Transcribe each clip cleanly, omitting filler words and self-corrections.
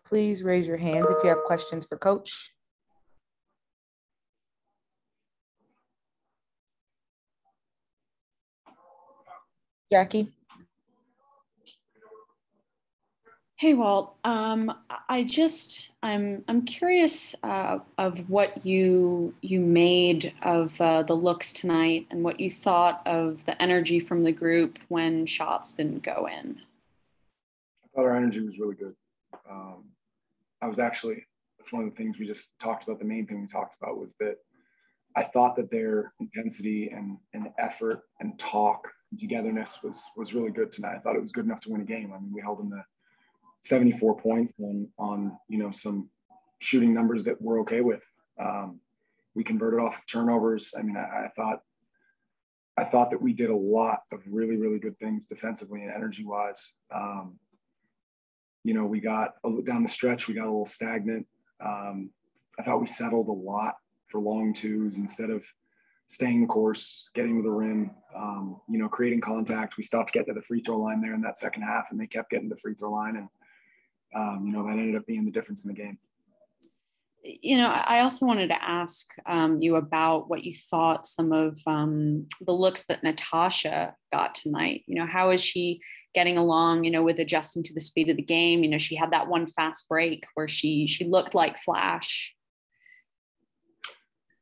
please raise your hands if you have questions for Coach. Jackie? Hey, Walt. I'm curious of what you made of the looks tonight and what you thought of the energy from the group when shots didn't go in. I thought our energy was really good. That's one of the things we just talked about. The main thing we talked about was that I thought that their intensity and effort and talk and togetherness was really good tonight. I thought it was good enough to win a game. I mean, we held them to 74 points on some shooting numbers that we're okay with. We converted off of turnovers. I mean, I thought that we did a lot of really, really good things defensively and energy wise. We got down the stretch, we got a little stagnant. I thought we settled a lot for long twos instead of staying the course, getting to the rim, creating contact. We stopped getting to the free throw line there in that second half, and they kept getting to the free throw line. And, that ended up being the difference in the game. I also wanted to ask you about what you thought some of the looks that Natasha got tonight. How is she getting along, with adjusting to the speed of the game? She had that one fast break where she looked like Flash.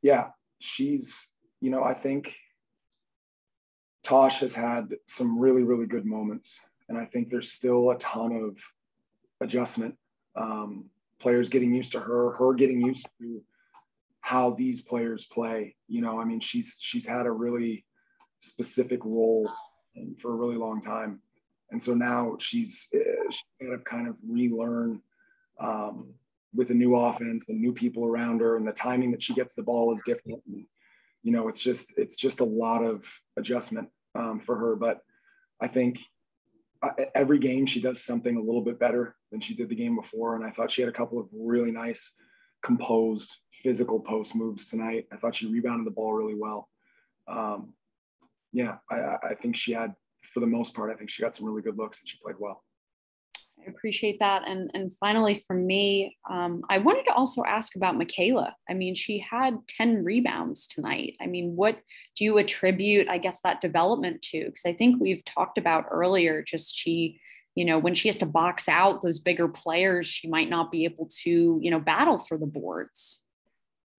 Yeah, she's, I think Tosh has had some really, really good moments. And I think there's still a ton of adjustment. Players getting used to her getting used to how these players play. She's had a really specific role for a really long time. And so now she's got to kind of relearn with a new offense and new people around her, and the timing that she gets the ball is different. And, it's just a lot of adjustment for her. But I think every game she does something a little bit better than she did the game before. And I thought she had a couple of really nice, composed, physical post moves tonight. I thought she rebounded the ball really well. I think she had, for the most part, I think she got some really good looks and she played well. I appreciate that. And finally, for me, I wanted to also ask about Michaela. I mean, she had 10 rebounds tonight. I mean, what do you attribute, I guess, that development to? Because I think we've talked about earlier, just she, when she has to box out those bigger players, she might not be able to, battle for the boards.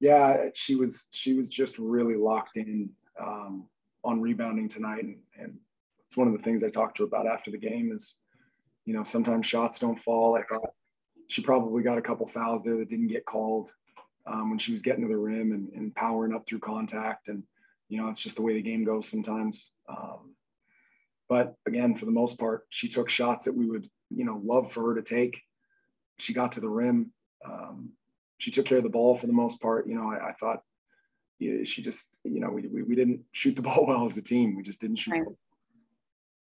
Yeah, she was just really locked in on rebounding tonight. And it's one of the things I talked to her about after the game is, sometimes shots don't fall. I thought she probably got a couple fouls there that didn't get called when she was getting to the rim and powering up through contact. And, it's just the way the game goes sometimes. But again, for the most part, she took shots that we would, love for her to take. She got to the rim. She took care of the ball for the most part. I thought she just, we didn't shoot the ball well as a team. We just didn't shoot. Right.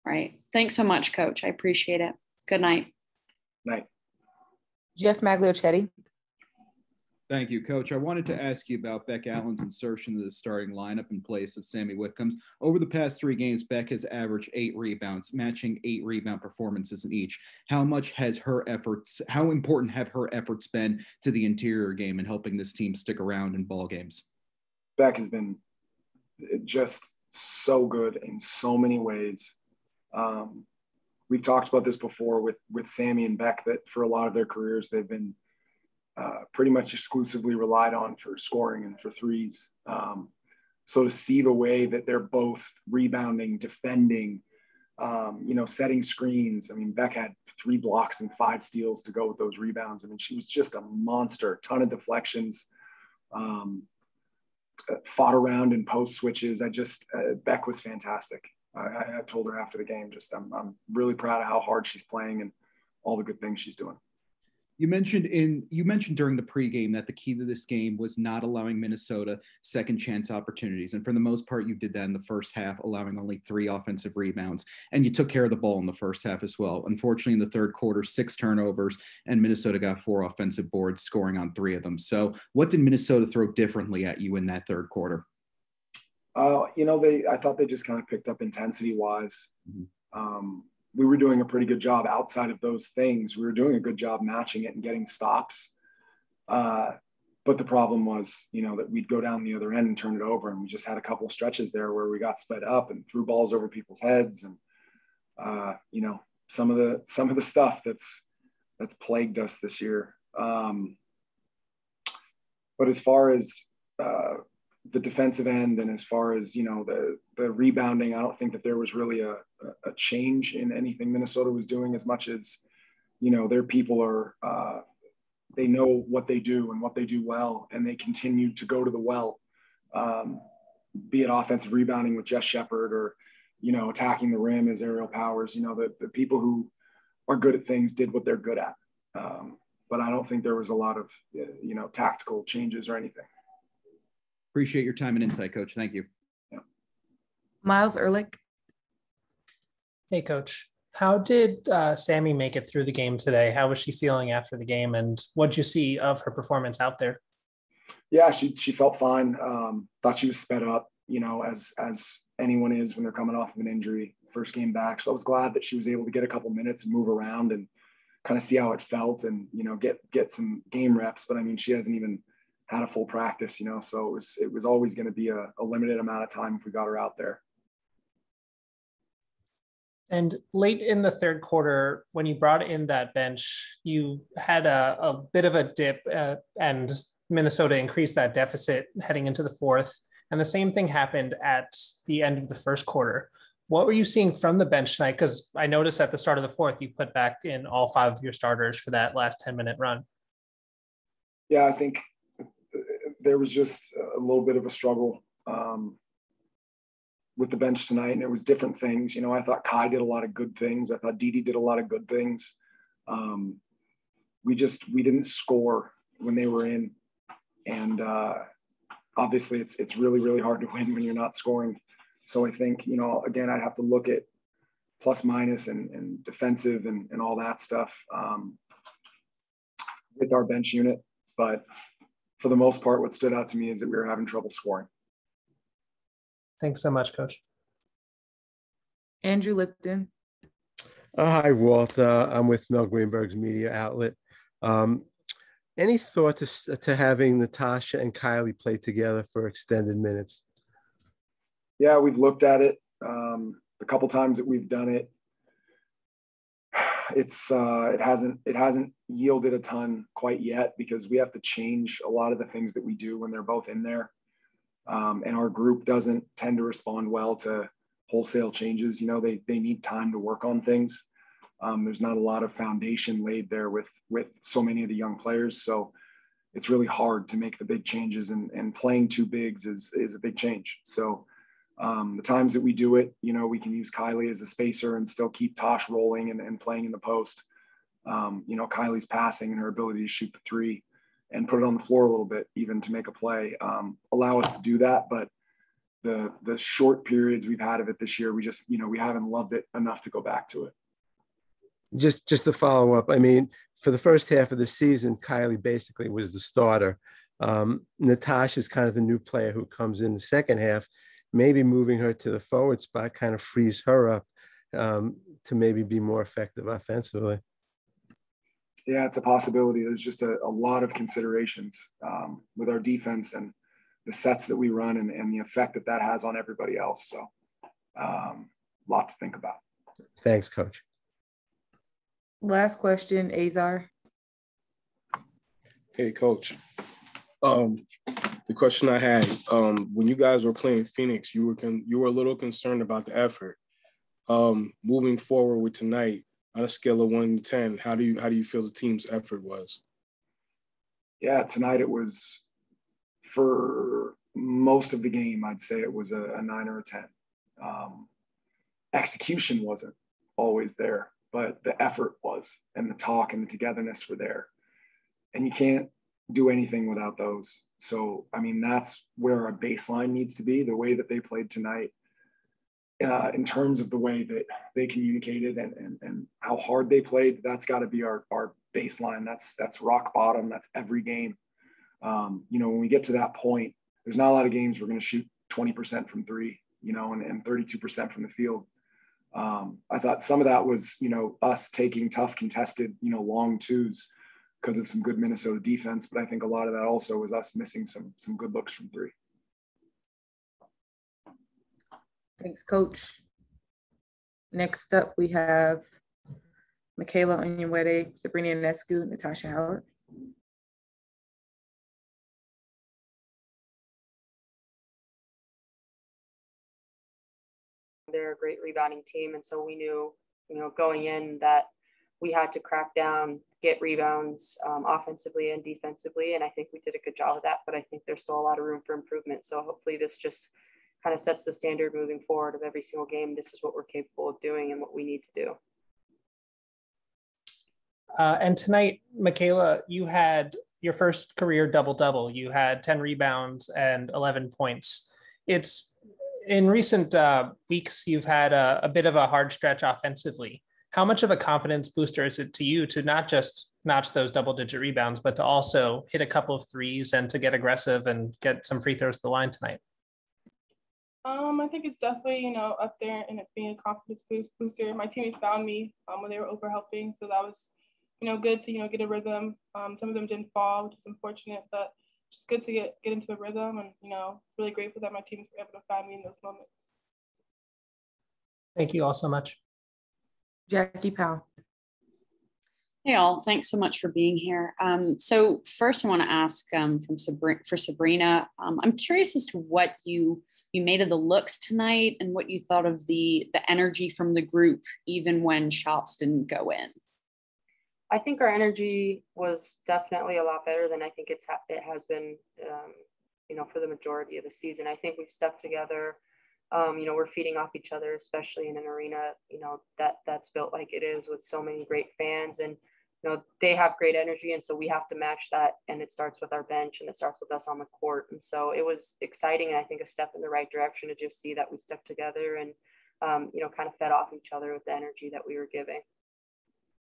Right. Thanks so much, Coach. I appreciate it. Good night. Night. Jeff Magliochetti. Thank you, Coach. I wanted to ask you about Beck Allen's insertion to the starting lineup in place of Sammy Whitcomb's. Over the past 3 games, Beck has averaged 8 rebounds, matching 8 rebound performances in each. How important have her efforts been to the interior game and helping this team stick around in ball games? Beck has been just so good in so many ways. We've talked about this before with Sammy and Beck, that for a lot of their careers, they've been pretty much exclusively relied on for scoring and for threes. So to see the way that they're both rebounding, defending, setting screens. I mean, Beck had 3 blocks and 5 steals to go with those rebounds. I mean, she was just a monster, ton of deflections, fought around in post switches. Beck was fantastic. I told her after the game, I'm really proud of how hard she's playing and all the good things she's doing. You mentioned during the pregame that the key to this game was not allowing Minnesota second chance opportunities. And for the most part, you did that in the first half, allowing only 3 offensive rebounds. And you took care of the ball in the first half as well. Unfortunately, in the third quarter, 6 turnovers, and Minnesota got 4 offensive boards, scoring on 3 of them. So what did Minnesota throw differently at you in that third quarter? I thought they just kind of picked up intensity wise. we were doing a pretty good job outside of those things. We were doing a good job matching it and getting stops. But the problem was, that we'd go down the other end and turn it over. And we just had a couple of stretches there where we got sped up and threw balls over people's heads. And, some of the stuff that's plagued us this year. But as far as the defensive end and as far as, the rebounding, I don't think that there was really a change in anything Minnesota was doing as much as, their people are, they know what they do and what they do well, and they continue to go to the well, be it offensive rebounding with Jess Shepard or, attacking the rim as Aerial Powers. The people who are good at things did what they're good at. But I don't think there was a lot of, tactical changes or anything. Appreciate your time and insight, Coach. Thank you. Yeah. Miles Ehrlich. Hey, Coach. How did Sammy make it through the game today? How was she feeling after the game, and what did you see of her performance out there? Yeah, she felt fine. Thought she was sped up, as anyone is when they're coming off of an injury, first game back. So I was glad that she was able to get a couple minutes and move around and kind of see how it felt and, get some game reps. But I mean, she hasn't even had a full practice, so it was always going to be a limited amount of time if we got her out there. And late in the third quarter, when you brought in that bench, you had a bit of a dip and Minnesota increased that deficit heading into the fourth. And the same thing happened at the end of the first quarter. What were you seeing from the bench tonight? Because I noticed at the start of the fourth, you put back in all 5 of your starters for that last 10-minute run. Yeah, I think there was just a little bit of a struggle with the bench tonight, and it was different things. I thought Kai did a lot of good things. I thought Didi did a lot of good things. We didn't score when they were in, and obviously it's really, really hard to win when you're not scoring. So I think, again, I'd have to look at plus minus and defensive and all that stuff with our bench unit. But for the most part, what stood out to me is that we were having trouble scoring. Thanks so much, Coach. Andrew Lipton. Hi, Walt. I'm with Mel Greenberg's media outlet. Any thought to having Natasha and Kylie play together for extended minutes? Yeah, we've looked at it a couple times that we've done it. It hasn't yielded a ton quite yet because we have to change a lot of the things that we do when they're both in there. And our group doesn't tend to respond well to wholesale changes. They need time to work on things. There's not a lot of foundation laid there with so many of the young players. So it's really hard to make the big changes, and playing two bigs is a big change. So the times that we do it, we can use Kylie as a spacer and still keep Tosh rolling and playing in the post. Kylie's passing and her ability to shoot the three and put it on the floor a little bit, even to make a play, allow us to do that. But the short periods we've had of it this year, we just, we haven't loved it enough to go back to it. Just to follow up, I mean, for the first half of the season, Kylie basically was the starter. Natasha's kind of the new player who comes in the second half. Maybe moving her to the forward spot kind of frees her up to maybe be more effective offensively. Yeah, it's a possibility. There's just a lot of considerations with our defense and the sets that we run and the effect that has on everybody else. So a lot to think about. Thanks, Coach. Last question, Azar. Hey, Coach. The question I had, when you guys were playing Phoenix, you were a little concerned about the effort. Moving forward with tonight, on a scale of 1 to 10, how do you feel the team's effort was? Yeah, tonight it was, for most of the game, I'd say it was a 9 or a 10. Execution wasn't always there, but the effort was, and the talk and the togetherness were there. And you can't do anything without those. So, I mean, that's where our baseline needs to be, the way that they played tonight. In terms of the way that they communicated and how hard they played, that's got to be our baseline. That's rock bottom. That's every game. When we get to that point, there's not a lot of games we're going to shoot 20% from three, and 32% from the field. I thought some of that was, us taking tough contested, long twos because of some good Minnesota defense. But I think a lot of that also was us missing some good looks from three. Thanks, Coach. Next up, we have Michaela Onyenwere, Sabrina Ionescu, Natasha Howard. They're a great rebounding team, and so we knew, going in that we had to crack down, get rebounds offensively and defensively, and I think we did a good job of that, but I think there's still a lot of room for improvement. So hopefully this just kind of sets the standard moving forward of every single game. This is what we're capable of doing and what we need to do. And tonight, Michaela, you had your first career double-double. You had 10 rebounds and 11 points. It's in recent weeks, you've had a bit of a hard stretch offensively. How much of a confidence booster is it to you to not just notch those double-digit rebounds, but to also hit a couple of threes and to get aggressive and get some free throws to the line tonight? I think it's definitely, up there and it being a confidence booster. My teammates found me when they were over helping. So that was, good to, get a rhythm. Some of them didn't fall, which is unfortunate, but just good to get into a rhythm, and, really grateful that my teammates were able to find me in those moments. Thank you all so much. Jackie Powell. Hey all, thanks so much for being here. So first I want to ask for Sabrina, I'm curious as to what you made of the looks tonight and what you thought of the energy from the group, even when shots didn't go in. I think our energy was definitely a lot better than I think it has been, for the majority of the season. I think we've stepped together. We're feeding off each other, especially in an arena, that's built like it is with so many great fans, and, they have great energy. And so we have to match that. And it starts with our bench and it starts with us on the court. And so it was exciting. And I think a step in the right direction to just see that we stuck together and, kind of fed off each other with the energy that we were giving.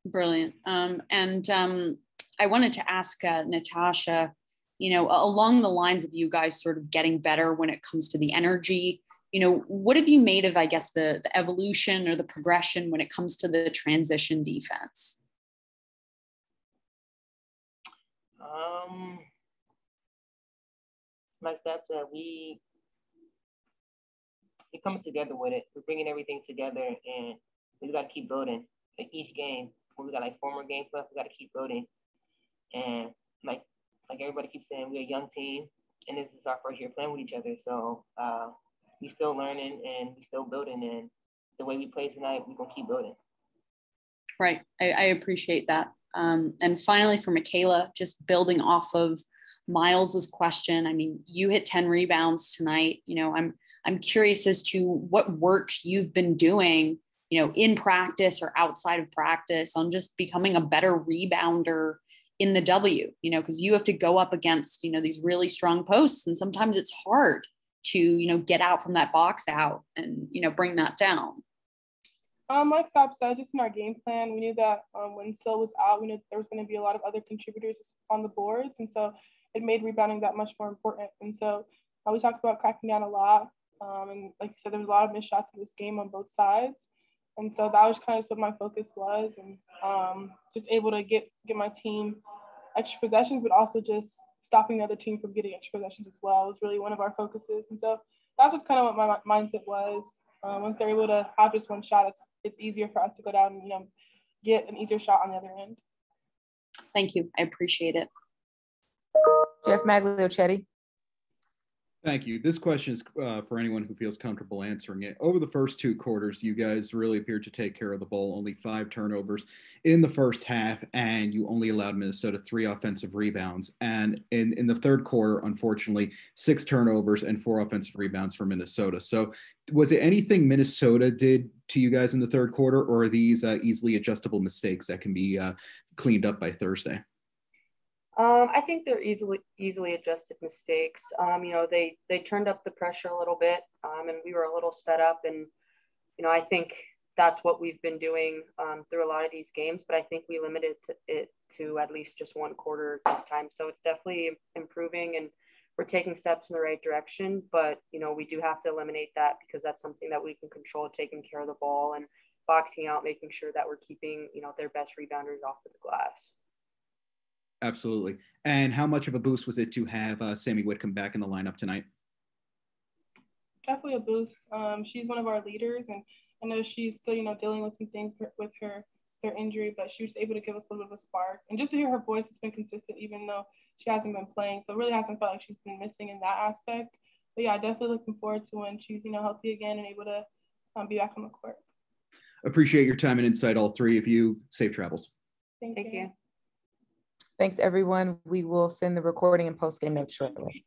Brilliant. I wanted to ask Natasha, along the lines of you guys sort of getting better when it comes to the energy, what have you made of, I guess, the evolution or the progression when it comes to the transition defense? Like Steph said, we're coming together with it. We're bringing everything together, and we just got to keep building. Like each game, when we got like 4 more games left, we got to keep building. And like everybody keeps saying, we're a young team, and this is our first year playing with each other. So we still learning and we still building. And the way we play tonight, we're gonna keep building. Right, I appreciate that. And finally, for Michaela, just building off of Miles's question. I mean, you hit 10 rebounds tonight. I'm curious as to what work you've been doing, in practice or outside of practice on just becoming a better rebounder in the W, because you have to go up against, these really strong posts. And sometimes it's hard to, get out from that box out and, bring that down. Like Sab said, just in our game plan, we knew that when Sil was out, we knew there was going to be a lot of other contributors on the boards. And so it made rebounding that much more important. And so we talked about cracking down a lot. And like you said, there was a lot of missed shots in this game on both sides. And so that was kind of what my focus was, and just able to get my team extra possessions, but also just stopping the other team from getting extra possessions as well was really one of our focuses. And so that's just kind of what my mindset was. Once they're able to have just one shot, it's easier for us to go down and, get an easier shot on the other end. Thank you. I appreciate it. Jeff Magliochetti. Thank you. This question is for anyone who feels comfortable answering it. Over the first 2 quarters, you guys really appeared to take care of the ball. Only 5 turnovers in the first half, and you only allowed Minnesota 3 offensive rebounds. And in the third quarter, unfortunately, 6 turnovers and 4 offensive rebounds for Minnesota. So was it anything Minnesota did to you guys in the third quarter, or are these easily adjustable mistakes that can be cleaned up by Thursday? I think they're easily adjusted mistakes. They turned up the pressure a little bit, and we were a little sped up. And, I think that's what we've been doing through a lot of these games. But I think we limited it to at least just 1 quarter this time. So it's definitely improving. And we're taking steps in the right direction, but, you know, we do have to eliminate that because that's something that we can control, taking care of the ball and boxing out, making sure that we're keeping, you know, their best rebounders off of the glass. Absolutely. And how much of a boost was it to have Sammy Whitcomb back in the lineup tonight? Definitely a boost. She's one of our leaders, and I know she's still, you know, dealing with some things with her injury, but she was able to give us a little bit of a spark. And just to hear her voice has been consistent, even though she hasn't been playing. So it really hasn't felt like she's been missing in that aspect. But yeah, definitely looking forward to when she's, you know, healthy again and able to be back on the court. Appreciate your time and insight, all three of you. Safe travels. Thank you. Thanks, everyone. We will send the recording and post-game notes shortly.